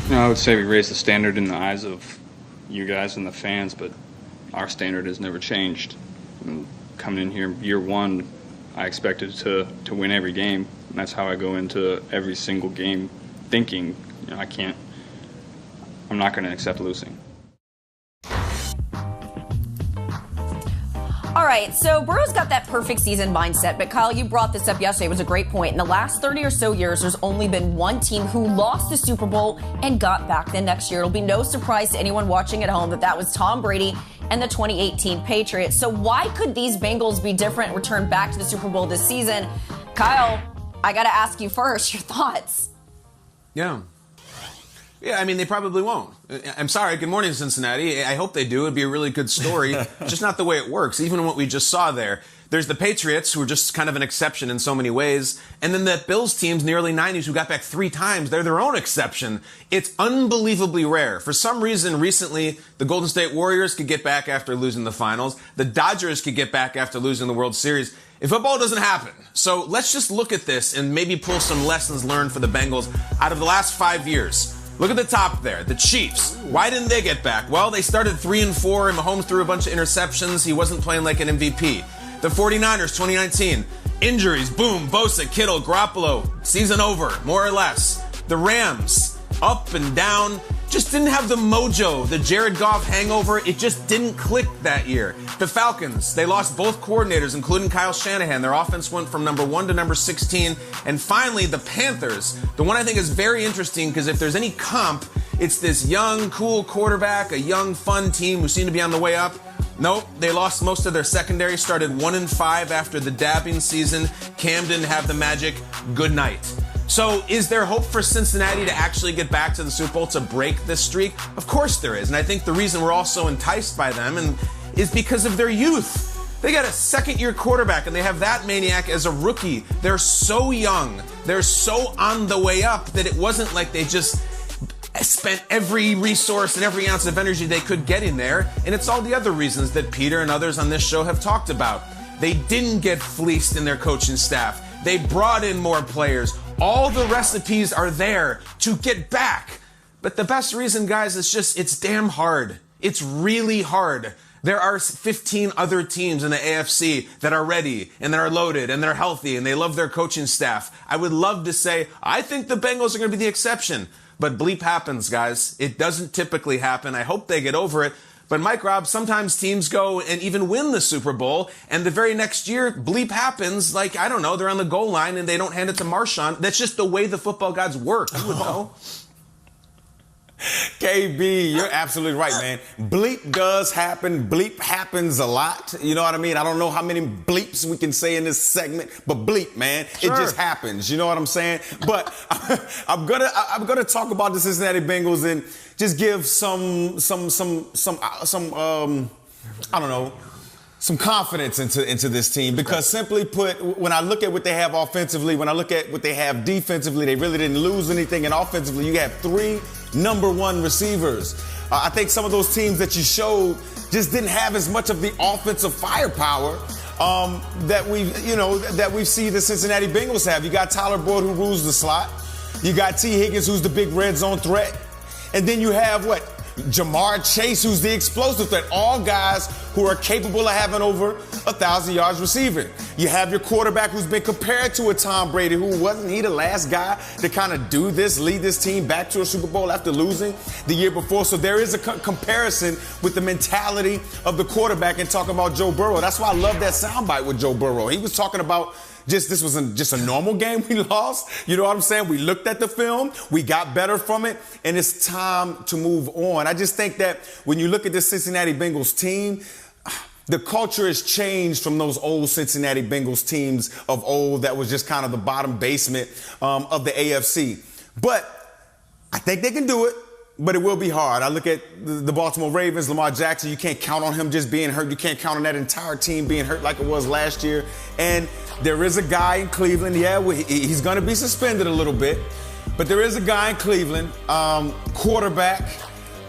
I would say we raised the standard in the eyes of you guys and the fans, but our standard has never changed. Coming in here year one, I expected to win every game, and that's how I go into every single game thinking, I'm not going to accept losing. All right, so Burrow's got that perfect season mindset, but Kyle, you brought this up yesterday. It was a great point. In the last 30 or so years, there's only been one team who lost the Super Bowl and got back the next year. It'll be no surprise to anyone watching at home that was Tom Brady and the 2018 Patriots. So why could these Bengals be different and return back to the Super Bowl this season? Kyle, I got to ask you first, your thoughts. Yeah, I mean, they probably won't. I'm sorry. Good morning, Cincinnati. I hope they do. It'd be a really good story. Just not the way it works. Even what we just saw there. There's the Patriots, who are just kind of an exception in so many ways. And then the Bills teams in the early 90s who got back 3 times. They're their own exception. It's unbelievably rare. For some reason, recently, the Golden State Warriors could get back after losing the finals. The Dodgers could get back after losing the World Series. If football doesn't happen. So let's just look at this and maybe pull some lessons learned for the Bengals out of the last 5 years. Look at the top there, the Chiefs. Why didn't they get back? Well, they started 3-4, and Mahomes threw a bunch of interceptions. He wasn't playing like an MVP. The 49ers, 2019, injuries, boom, Bosa, Kittle, Garoppolo, season over, more or less. The Rams, up and down, just didn't have the mojo, the Jared Goff hangover. It just didn't click that year. The Falcons, they lost both coordinators, including Kyle Shanahan. Their offense went from number 1 to number 16. And finally, the Panthers, the one I think is very interesting because if there's any comp, it's this young, cool quarterback, a young, fun team who seem to be on the way up. Nope, they lost most of their secondary, started 1-5 after the dabbing season. Cam didn't have the magic. Good night. So is there hope for Cincinnati to actually get back to the Super Bowl to break this streak? Of course there is. And I think the reason we're all so enticed by them is because of their youth. They got a second-year quarterback, and they have that maniac as a rookie. They're so young. They're so on the way up that it wasn't like they just spent every resource and every ounce of energy they could get in there. And it's all the other reasons that Peter and others on this show have talked about. They didn't get fleeced in their coaching staff. They brought in more players. All the recipes are there to get back. But the best reason, guys, is just it's damn hard. It's really hard. There are 15 other teams in the AFC that are ready and that are loaded and they're healthy and they love their coaching staff. I would love to say, I think the Bengals are going to be the exception. But bleep happens, guys. It doesn't typically happen. I hope they get over it. But Mike Robb, sometimes teams go and even win the Super Bowl, and the very next year, bleep happens. Like, I don't know, they're on the goal line and they don't hand it to Marshawn. That's just the way the football gods work. You would know. KB, you're absolutely right, man. Bleep does happen. Bleep happens a lot. You know what I mean? I don't know how many bleeps we can say in this segment, but bleep, man, Sure. It just happens. You know what I'm saying? But I'm gonna talk about the Cincinnati Bengals and just give some I don't know, some confidence into this team, because simply put, when I look at what they have offensively, when I look at what they have defensively, they really didn't lose anything, and offensively, you have 3 number 1 receivers. I think some of those teams that you showed just didn't have as much of the offensive firepower that we see the Cincinnati Bengals have. You got Tyler Boyd, who rules the slot. You got T. Higgins, who's the big red zone threat. And then you have Jamar Chase, who's the explosive threat. All guys who are capable of having over 1,000 yards receiving. You have your quarterback who's been compared to a Tom Brady, who wasn't he the last guy to kind of do this, lead this team back to a Super Bowl after losing the year before. So there is a comparison with the mentality of the quarterback and talking about Joe Burrow. That's why I love that soundbite with Joe Burrow. He was talking about this wasn't just a normal game we lost. You know what I'm saying? We looked at the film, we got better from it, and it's time to move on. I just think that when you look at the Cincinnati Bengals team, the culture has changed from those old Cincinnati Bengals teams of old that was just kind of the bottom basement of the AFC. But I think they can do it. But it will be hard. I look at the Baltimore Ravens, Lamar Jackson. You can't count on him just being hurt. You can't count on that entire team being hurt like it was last year. And there is a guy in Cleveland. Yeah, he's going to be suspended a little bit. But there is a guy in Cleveland, quarterback,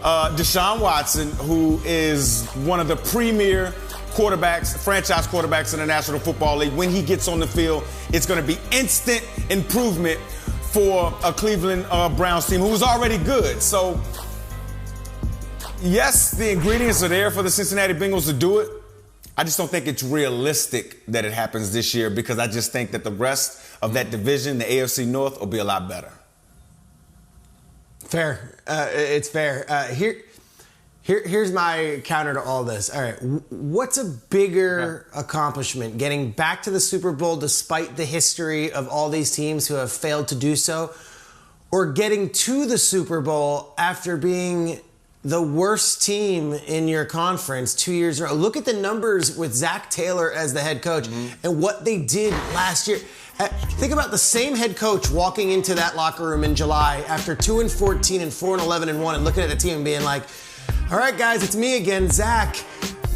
Deshaun Watson, who is one of the premier quarterbacks, franchise quarterbacks in the National Football League. When he gets on the field, it's going to be instant improvement for a Cleveland Browns team who was already good. So, yes, the ingredients are there for the Cincinnati Bengals to do it. I just don't think it's realistic that it happens this year because I just think that the rest of that division, the AFC North, will be a lot better. Fair. It's fair. Here's my counter to all this. All right. What's a bigger accomplishment? Getting back to the Super Bowl despite the history of all these teams who have failed to do so? Or getting to the Super Bowl after being the worst team in your conference 2 years in a row? Look at the numbers with Zach Taylor as the head coach and what they did last year. Think about the same head coach walking into that locker room in July after 2-14 and 4-11-1 and looking at the team and being like, all right, guys, it's me again, Zach.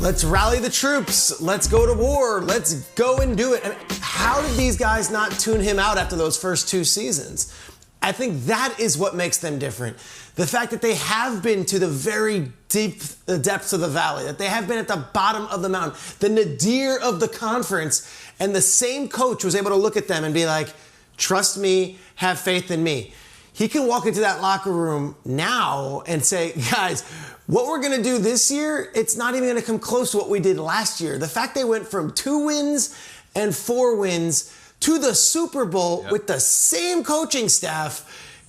Let's rally the troops. Let's go to war. Let's go and do it. I mean, how did these guys not tune him out after those first 2 seasons? I think that is what makes them different. The fact that they have been to the very deep depths of the valley, that they have been at the bottom of the mountain, the nadir of the conference, and the same coach was able to look at them and be like, trust me, have faith in me. He can walk into that locker room now and say, guys, what we're going to do this year, it's not even going to come close to what we did last year. The fact they went from 2 wins and 4 wins to the Super Bowl with the same coaching staff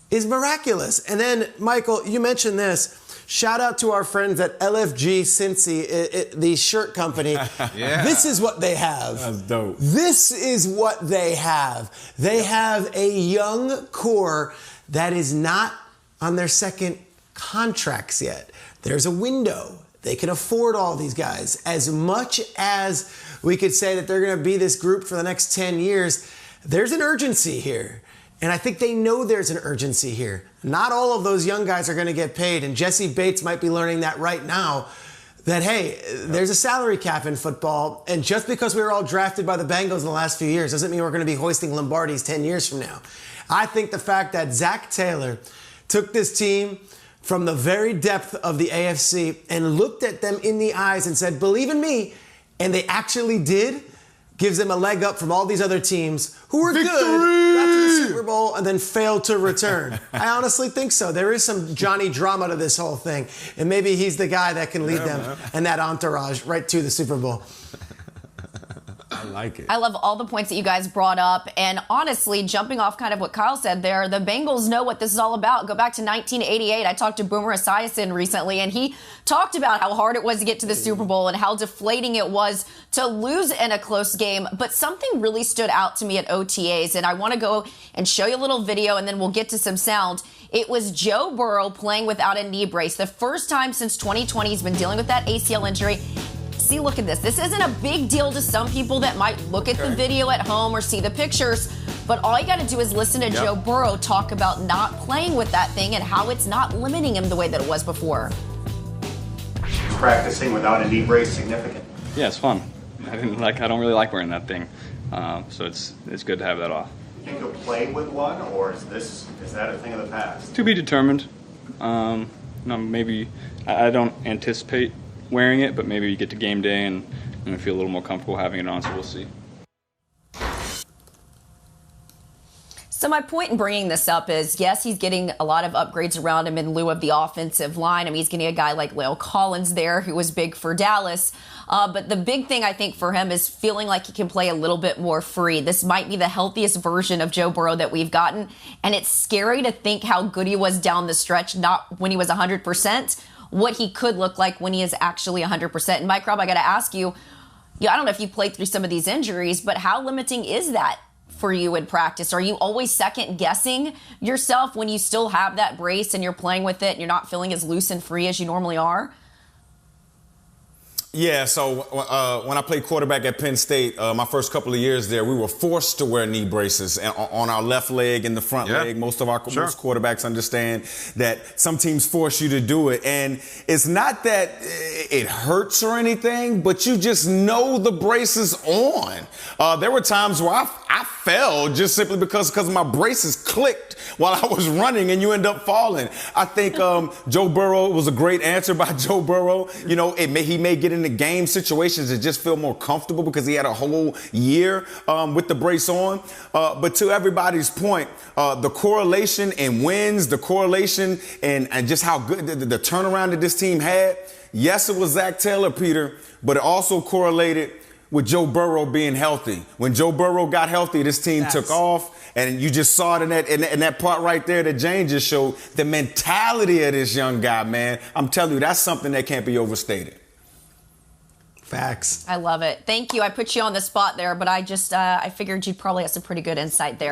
is miraculous. And then, Michael, you mentioned this. Shout out to our friends at LFG Cincy, the shirt company. This is what they have. That's dope. This is what they have. They have a young core that is not on their second contracts yet. There's a window. They can afford all these guys. As much as we could say that they're going to be this group for the next 10 years, there's an urgency here. And I think they know there's an urgency here. Not all of those young guys are going to get paid. And Jesse Bates might be learning that right now, that, hey, there's a salary cap in football. And just because we were all drafted by the Bengals in the last few years doesn't mean we're going to be hoisting Lombardis 10 years from now. I think the fact that Zach Taylor took this team from the very depth of the AFC and looked at them in the eyes and said, believe in me, and they actually did, gives them a leg up from all these other teams who were good, got to the Super Bowl, and then failed to return. I honestly think so. There is some Johnny drama to this whole thing, and maybe he's the guy that can lead them and that entourage right to the Super Bowl. I like it. I love all the points that you guys brought up. And honestly, jumping off kind of what Kyle said there, the Bengals know what this is all about. Go back to 1988. I talked to Boomer Esiason recently, and he talked about how hard it was to get to the Super Bowl and how deflating it was to lose in a close game. But something really stood out to me at OTAs, and I want to go and show you a little video, and then we'll get to some sound. It was Joe Burrow playing without a knee brace. The first time since 2020 he's been dealing with that ACL injury. See, look at this. This isn't a big deal to some people that might look at the video at home or see the pictures, but all you got to do is listen to Joe Burrow talk about not playing with that thing and how it's not limiting him the way that it was before. Practicing without a knee brace significant? Yeah, it's fun. I don't really like wearing that thing, so it's good to have that off. You think you'll play with one, or is that a thing of the past? To be determined. No, maybe I don't anticipate wearing it, but maybe you get to game day and feel a little more comfortable having it on, so we'll see. So my point in bringing this up is, yes, he's getting a lot of upgrades around him in lieu of the offensive line. I mean, he's getting a guy like La'el Collins there, who was big for Dallas. But the big thing, I think, for him is feeling like he can play a little bit more free. This might be the healthiest version of Joe Burrow that we've gotten. And it's scary to think how good he was down the stretch, not when he was 100%, what he could look like when he is actually 100%. And Mike Robb, I got to ask you, I don't know if you played through some of these injuries, but how limiting is that for you in practice? Are you always second guessing yourself when you still have that brace and you're playing with it and you're not feeling as loose and free as you normally are? Yeah, so when I played quarterback at Penn State, my first couple of years there, we were forced to wear knee braces on our left leg and the front leg. Most quarterbacks understand that some teams force you to do it. And it's not that it hurts or anything, but you just know the brace is on. There were times where I fell just simply because my braces clicked while I was running and you end up falling. I think Joe Burrow was a great answer by Joe Burrow. You know, he may get in the game situations and just feel more comfortable because he had a whole year with the brace on. But to everybody's point, the correlation in wins, the correlation and just how good the turnaround that this team had, yes, it was Zach Taylor, Peter, but it also correlated with Joe Burrow being healthy. When Joe Burrow got healthy, this team took off. And you just saw it in that part right there that Jane just showed. The mentality of this young guy, man. I'm telling you, that's something that can't be overstated. Facts. I love it. Thank you. I put you on the spot there, but I figured you probably have some pretty good insight there.